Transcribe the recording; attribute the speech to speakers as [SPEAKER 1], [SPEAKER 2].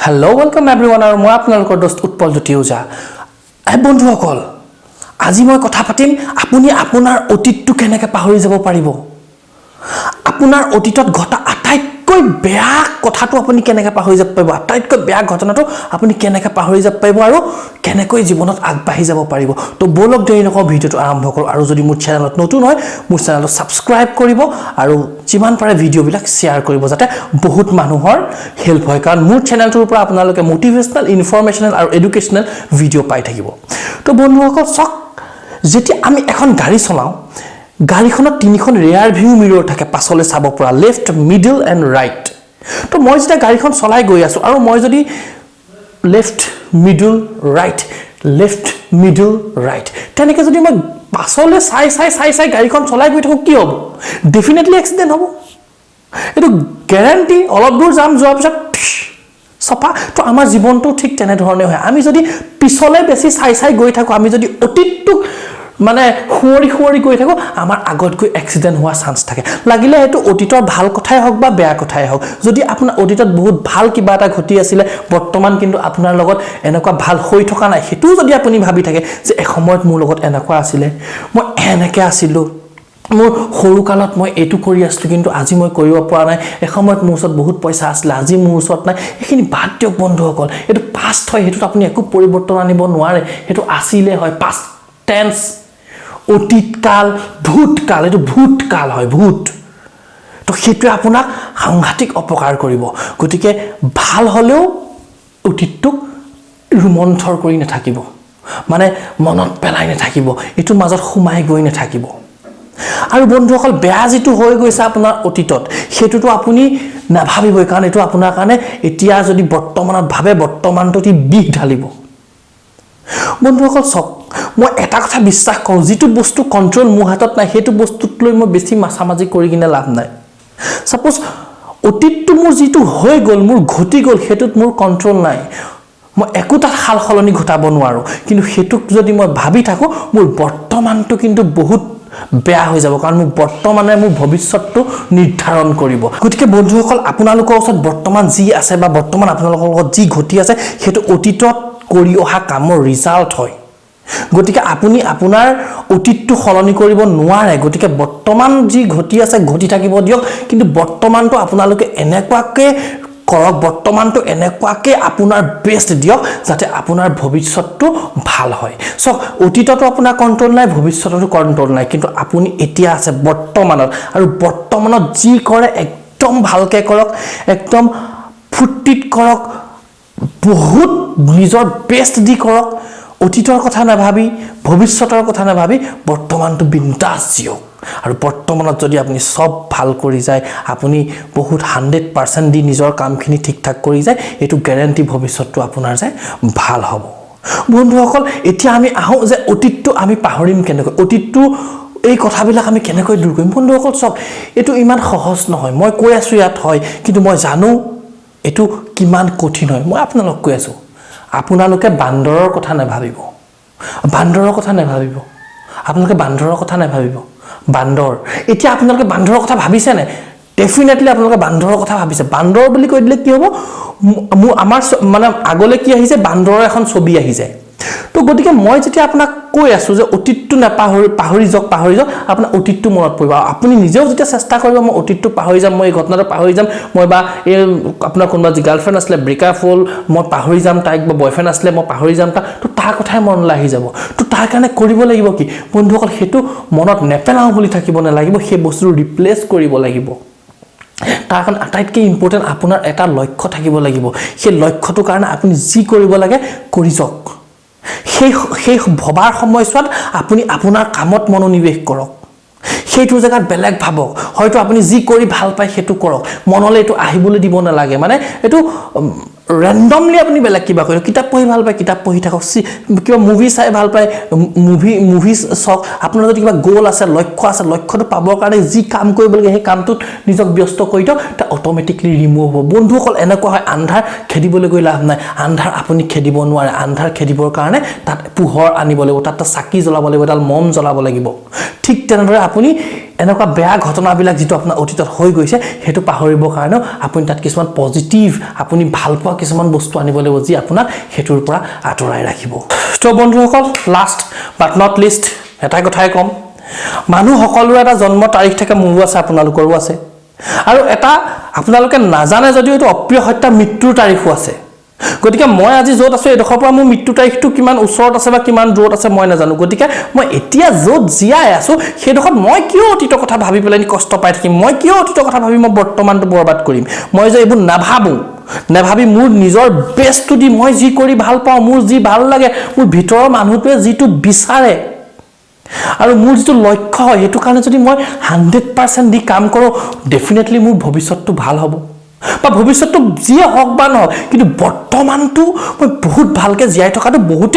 [SPEAKER 1] Hello, welcome everyone. আৰু মই আপোনালোকৰ দোস্ত উৎপল জ্যোতিউজা। বন্ধুসকল, আজি মই কথা পাতিম আপুনি আপোনাৰ অতীতটো কেনেকৈ পাহৰি যাব পাৰিব। আপোনাৰ অতীতত ঘটা আটাইতকৈ বেয়া কথাটো আপুনি কেনেকৈ পাহৰি যাব পাৰিব, আটাইতকৈ বেয়া ঘটনাটো আপুনি কেনেকৈ পাহৰি যাব পাৰিব আৰু কেনেকৈ জীৱনত আগবাঢ়ি যাব পাৰিব। তো বলক দেৰি নকৰোঁ, ভিডিঅ'টো আৰম্ভ কৰোঁ। আৰু যদি মোৰ চেনেলত নতুন হয়, মোৰ চেনেলটো ছাবস্ক্ৰাইব কৰিব আৰু যিমান পাৰে ভিডিঅ'বিলাক শ্বেয়াৰ কৰিব, যাতে বহুত মানুহৰ হেল্প হয়। কাৰণ মোৰ চেনেলটোৰ পৰা আপোনালোকে মটিভেশ্যনেল, ইনফৰমেশ্যনেল আৰু এডুকেশ্যনেল ভিডিঅ' পাই থাকিব। তো বন্ধুসকল চাওক, যেতিয়া আমি এখন গাড়ী চলাওঁ, গাড়ীখনত তিনিখন ৰেয়াৰ ভিউ মিৰৰ থাকে পাছলৈ চাব পৰা, লেফ্ট, মিডল এণ্ড ৰাইট। তো মই যেতিয়া গাড়ীখন চলাই গৈ আছোঁ আৰু মই যদি left middle right, left middle right তেনেকৈ যদি মই পাছলৈ চাই গাড়ীখন চলাই গৈ থাকোঁ, কি হ'ব? ডেফিনেটলি এক্সিডেণ্ট হ'ব। এইটো গেৰাণ্টি। অলপ দূৰ যাম, যোৱাৰ পিছত চফা। তো আমাৰ জীৱনটো ঠিক তেনেধৰণে হয়। আমি যদি পিছলৈ বেছি চাই গৈ থাকোঁ, আমি যদি অতীতটোক মানে সুঁৱৰি গৈ থাকোঁ, আমাৰ আগত গৈ এক্সিডেণ্ট হোৱাৰ চান্স থাকে। লাগিলে সেইটো অতীতৰ ভাল কথাই হওক বা বেয়া কথাই হওক। যদি আপোনাৰ অতীতত বহুত ভাল কিবা এটা ঘটি আছিলে, বৰ্তমান কিন্তু আপোনাৰ লগত এনেকুৱা ভাল হৈ থকা নাই, সেইটোও যদি আপুনি ভাবি থাকে যে এসময়ত মোৰ লগত এনেকুৱা আছিলে, মই এনেকৈ আছিলোঁ, মোৰ সৰুকালত মই এইটো কৰি আছিলোঁ কিন্তু আজি মই কৰিব পৰা নাই, এসময়ত মোৰ ওচৰত বহুত পইচা আছিলে, আজি মোৰ ওচৰত নাই, এইখিনি বাদ দিয়ক বন্ধুসকল। এইটো পাষ্ট হয়, সেইটোত আপুনি একো পৰিৱৰ্তন আনিব নোৱাৰে। সেইটো আছিলে হয়, পাষ্ট টেন্স, অতীতকাল, ভূতকাল। এইটো ভূতকাল হয়, ভূত। তো সেইটোৱে আপোনাক সাংঘাতিক অপকাৰ কৰিব। গতিকে ভাল হ'লেও অতীতটোক ৰোমন্থৰ কৰি নাথাকিব, মানে মনত পেলাই নাথাকিব, এইটোৰ মাজত সোমাই গৈ নাথাকিব। আৰু বন্ধুসকল, বেয়া যিটো হৈ গৈছে আপোনাৰ অতীতত, সেইটোতো আপুনি নাভাবিবই, কাৰণ এইটো আপোনাৰ কাৰণে এতিয়া যদি বৰ্তমানত ভাবে, বৰ্তমানটোত বিষ ঢালিব। বন্ধুসকল চাওক, মই এটা কথা বিশ্বাস কৰোঁ, যিটো বস্তু কণ্ট্ৰল মোৰ হাতত নাই, সেইটো বস্তুক লৈ মই বেছি মাছামাজি কৰি কিনে লাভ নাই। ছাপ'জ অতীতটো মোৰ যিটো হৈ গ'ল, মোৰ ঘটি গ'ল, সেইটোত মোৰ কণ্ট্ৰল নাই, মই একো তাত সাল সলনি ঘটাব নোৱাৰোঁ। কিন্তু সেইটোক যদি মই ভাবি থাকোঁ, মোৰ বৰ্তমানটো কিন্তু বহুত বেয়া হৈ যাব, কাৰণ মোৰ বৰ্তমানে মোৰ ভৱিষ্যতটো নিৰ্ধাৰণ কৰিব। গতিকে বন্ধুসকল, আপোনালোকৰ ওচৰত বৰ্তমান যি আছে বা বৰ্তমান আপোনালোকৰ লগত যি ঘটি আছে, সেইটো অতীতত কৰি অহা কামৰ ৰিজাল্ট হয়। গতিকে আপুনি আপোনাৰ অতীতটো সলনি কৰিব নোৱাৰে। গতিকে বৰ্তমান যি ঘটি আছে, ঘটি থাকিব দিয়ক, কিন্তু বৰ্তমানটো আপোনালোকে এনেকুৱাকৈ কৰক, বৰ্তমানটো এনেকুৱাকৈ আপোনাৰ বেষ্ট দিয়ক, যাতে আপোনাৰ ভৱিষ্যতটো ভাল হয়। চাওক, অতীততো আপোনাৰ কণ্ট্ৰল নাই, ভৱিষ্যততো কণ্ট্ৰল নাই, কিন্তু আপুনি এতিয়া আছে বৰ্তমানত, আৰু বৰ্তমানত যি কৰে একদম ভালকৈ কৰক, একদম ফূৰ্তিত কৰক, বহুত নিজৰ বেষ্ট দি কৰক। অতীতৰ কথা নাভাবি, ভৱিষ্যতৰ কথা নাভাবি বৰ্তমানটো বিন্দাছ জিয়ক। আৰু বৰ্তমানত যদি আপুনি চব ভাল কৰি যায়, আপুনি বহুত 100% দি নিজৰ কামখিনি ঠিক ঠাক কৰি যায়, এইটো গেৰেণ্টি ভৱিষ্যতটো আপোনাৰ যে ভাল হ'ব। বন্ধুসকল, এতিয়া আমি আহোঁ যে অতীতটো আমি পাহৰিম কেনেকৈ, অতীতটো এই কথাবিলাক আমি কেনেকৈ দূৰ কৰিম। বন্ধুসকল চাওক, এইটো ইমান সহজ নহয়। মই কৈ আছোঁ ইয়াত হয়, কিন্তু মই জানো এইটো কিমান কঠিন হয়। মই আপোনালোক কৈ আছোঁ, আপোনালোকে বান্দৰৰ কথা নাভাবিব, বান্দৰৰ কথা নাভাবিব, আপোনালোকে বান্দৰৰ কথা নাভাবিব। বান্দৰ, এতিয়া আপোনালোকে বান্দৰৰ কথা ভাবিছেনে? ডেফিনেটলি আপোনালোকে বান্দৰৰ কথা ভাবিছে। বান্দৰ বুলি কৈ দিলে কি হ'ব, আমাৰ মানে আগলৈ কি আহিছে, বান্দৰৰ এখন ছবি আহি যায়। তো গতিকে মই যেতিয়া আপোনাক কৈ আছোঁ যে অতীতটো পাহৰি যাওক, আপোনাৰ অতীতটো মনত পৰিব। আপুনি নিজেও যেতিয়া চেষ্টা কৰিব, মই অতীতটো পাহৰি যাম, মই এই ঘটনাটো পাহৰি যাম, মই বা এই আপোনাৰ কোনোবা যি গাৰ্লফ্ৰেণ্ড আছিলে ব্ৰেকআপ হ'ল, মই পাহৰি যাম তাইক, বা বয়ফ্ৰেণ্ড আছিলে মই পাহৰি যাম তাক, তো তাৰ কথাই মনলৈ আহি যাব। তো তাৰ কাৰণে কৰিব লাগিব কি বন্ধুসকল, সেইটো মনত নেপেলাওঁ বুলি থাকিব নালাগিব, সেই বস্তুটো ৰিপ্লেচ কৰিব লাগিব। তাৰ কাৰণে আটাইতকৈ ইম্পৰ্টেণ্ট আপোনাৰ এটা লক্ষ্য থাকিব লাগিব। সেই লক্ষ্যটোৰ কাৰণে আপুনি যি কৰিব লাগে কৰি যাওক। সেই ভবাৰ সময়ছোৱাত আপুনি আপোনাৰ কামত মনোনিৱেশ কৰক, সেইটো জেগাত বেলেগ ভাবক। হয়তো আপুনি যি কৰি ভাল পায় সেইটো কৰক, মনলৈ এইটো আহিবলৈ দিব নালাগে। মানে এইটো ৰেণ্ডমলি আপুনি বেলেগ কিবা কৰিব। কিতাপ পঢ়ি ভাল পায়, কিতাপ পঢ়ি থাকক। কিবা মুভি চাই ভাল পায়, মুভি চাওক। আপোনাৰ যদি কিবা গ'ল আছে, লক্ষ্য আছে, লক্ষ্যটো পাবৰ কাৰণে যি কাম কৰিব লাগে, সেই কামটোত নিজক ব্যস্ত কৰি দিয়ক, এটা অট'মেটিকলি ৰিমুভ হ'ব। বন্ধুসকল, এনেকুৱা হয়, আন্ধাৰ খেদিবলৈ গৈ লাভ নাই। আন্ধাৰ আপুনি খেদিব নোৱাৰে। আন্ধাৰ খেদিবৰ কাৰণে তাত পোহৰ আনিব লাগিব, তাত চাকি জ্বলাব লাগিব, এডাল মম জ্বলাব লাগিব। ঠিক তেনেদৰে আপুনি এনেকুৱা বেয়া ঘটনাবিলাক যিটো আপোনাৰ অতীতত হৈ গৈছে সেইটো পাহৰিবৰ কাৰণে আপুনি তাত কিছুমান পজিটিভ আপুনি ভাল পোৱা কিছুমান বস্তু আনিব লাগিব যি আপোনাক হেতুৰ পৰা আঁতৰাই ৰাখিব তো বন্ধুসকল লাষ্ট বাট নট লিষ্ট এটা কথাই কম মানুহ সকলোৰে এটা জন্ম তাৰিখ থাকে মোৰো আছে আপোনালোকৰো আছে আৰু এটা আপোনালোকে নাজানে যদিও এইটো অপ্ৰিয় হত্যা মৃত্যুৰ তাৰিখো আছে গতিকে মই আজি য'ত আছো এডোখৰ পৰা মোৰ মৃত্যু তাৰিখটো কিমান ওচৰত আছে বা কিমান দূৰত আছে মই নাজানো গতিকে মই এতিয়া য'ত জীয়াই আছো সেইডোখৰত মই কিয় অতীতৰ কথা ভাবি পেলাই কষ্ট পাই থাকিম মই কিয় অতীতৰ কথা ভাবি মই বৰ্তমানটো বৰবাদ কৰিম মই যে এইবোৰ নাভাবি মোৰ নিজৰ বেষ্টটো দি মই যি কৰি ভাল পাওঁ মোৰ যি ভাল লাগে মোৰ ভিতৰৰ মানুহটোৱে যিটো বিচাৰে আৰু মোৰ যিটো লক্ষ্য হয় সেইটো কাৰণে যদি মই 100% দি কাম কৰোঁ ডেফিনেটলি মোৰ ভৱিষ্যতটো ভাল হ'ব বা ভৱিষ্যতটো যিয়ে হওক বা নহওক কিন্তু বৰ্তমানটো মই বহুত ভালকৈ জীয়াই থকাটো বহুত